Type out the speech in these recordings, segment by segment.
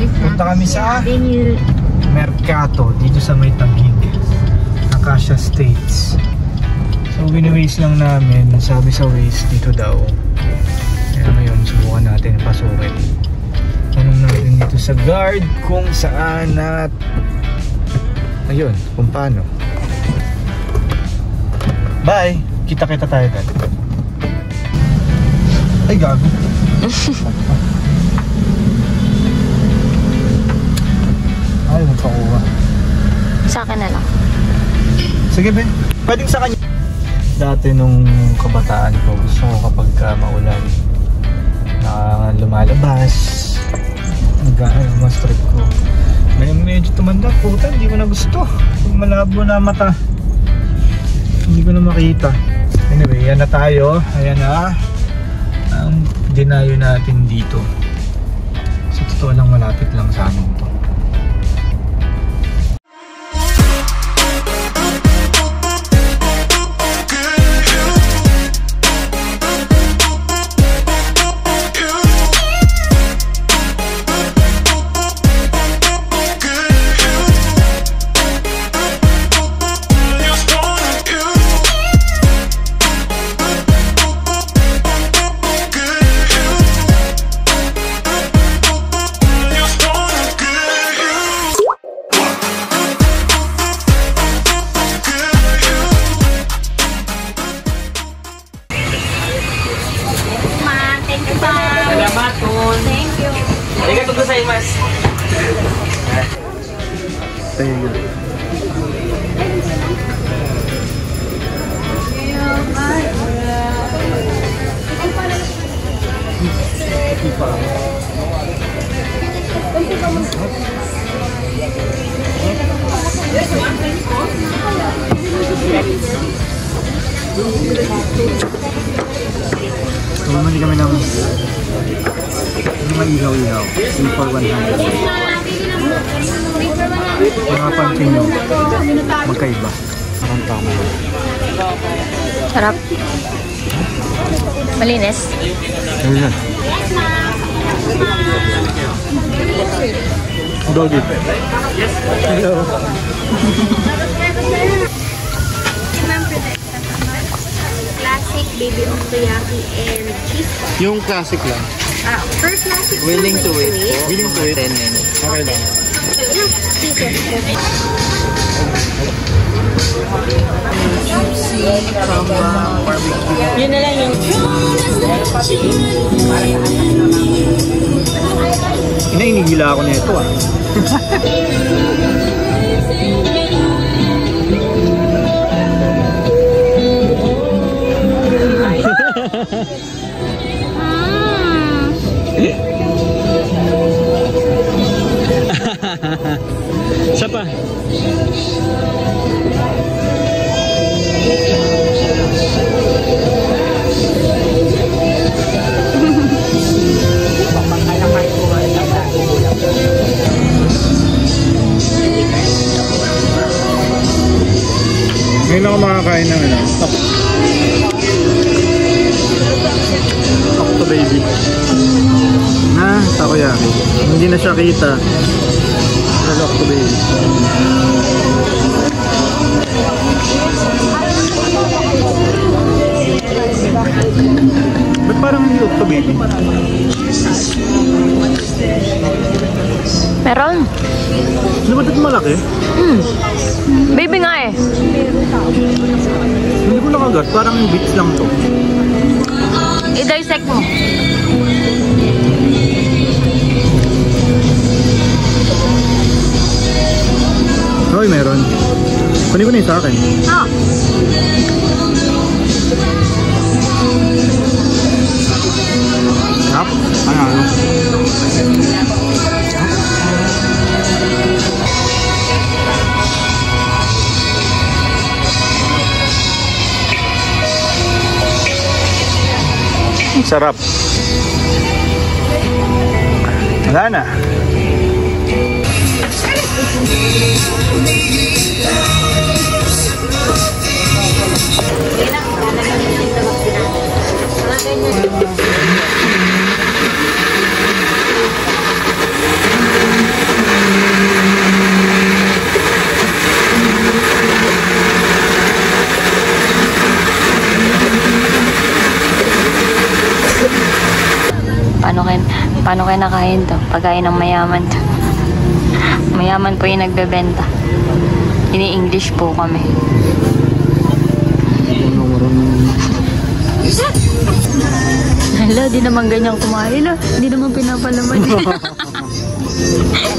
Punta kami sa Mercato dito sa may Taguig, Acacia Estates. So bini-waste lang namin, sabi sa waste dito daw. Kaya ngayon subukan natin pasukin. Tanong natin dito sa guard kung saan at ayun, kung paano. Bye! Kita-kita tayo dyan. Ay, gago. Ay, magpakuha. Sa akin na lang. Sige, Ben. Pwedeng sa kanya. Dati nung kabataan ko, gusto ko kapag maulan na lumalabas, mas trip ko. Ngayon medyo tumanda, puta, hindi ko na gusto. Malabo na mata. Hindi ko na makita. Anyway, yan na tayo. Ayan na ang dinayo natin dito. Sa totoo lang, malapit lang sa amin to. Tumuli kami ng mga ilaw-ilaw. 3 for 100. Makapansin nyo, magkaiba. Parang tama. Sarap. Malinis. Ayun. Doggy. Hello. Classic baby okoyaki and cheese. Yung classic lang. First classic. Willing to wait. Willing to wait. 10 minutes. Okay lang. Yun na lang yung inigila ako na ito Siapa? Ngayon ako makakain ng Octo baby na takoyaki. Hindi na siya kita. Octo baby. Ba't parang hindi Octo baby? meron. Ano ba ito malaki? Baby nga eh. Hindi ko nakagat. Parang bits lang to. I-dissect mo. Hoy, meron. Kunin ko na yung sa akin. Hap? Ano? Sarap. Wala na. Paano kayo nakain to? Pagkain ng mayaman to. Mayaman po yung nagbebenta. Ini-English po kami. Hala, di naman ganyan kumain. Di naman pinapalaman.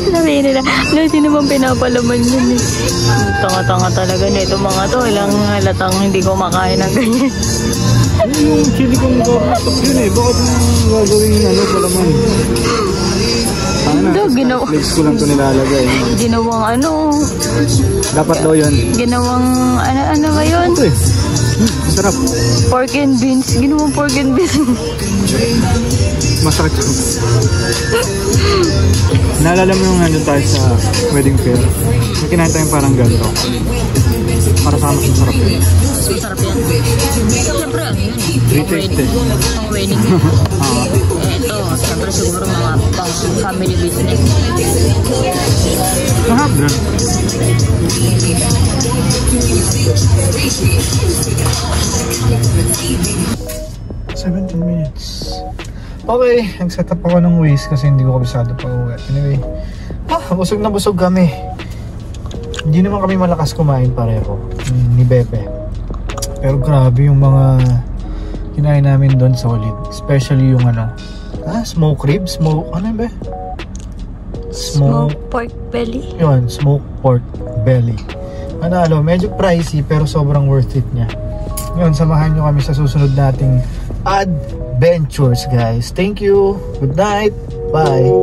Sabihin nila, di naman pinapalaman yun eh. Tanga-tanga talaga nito mga to. Ilang halatang hindi ko makain ng ganyan. Yung chili kong gawin yun eh. Baka gagawin palaman. Ginawa. Plates ko lang ito nilalagay. Ginawang Dapat daw yun. Ginawang ano ba yun? Ito eh. Sarap. Pork and beans. Ginawang pork and beans. Masakit yun. Naalala mo yung nandun tayo sa wedding fair. May kinain tayong parang ganito. Para sa mas masarap yun. Masarap yan. Siyempre ano yun eh. 350. Pang wedding. Ito, siyempre siguro mga pang family business. Mahap na. $17 minutes. Okay, nag-set up ako ng Waze kasi hindi ko kabisado pa uwi. Anyway, busog na busog kami. Hindi naman kami malakas kumain pareho ni Bepe. Pero grabe yung mga kinain namin doon, solid. Especially yung smoke ribs, Smoked pork belly. Yun, smoked pork belly. Manalo, medyo pricey pero sobrang worth it niya. Yun, samahan nyo kami sa susunod nating adventures, guys. Thank you. Good night. Bye.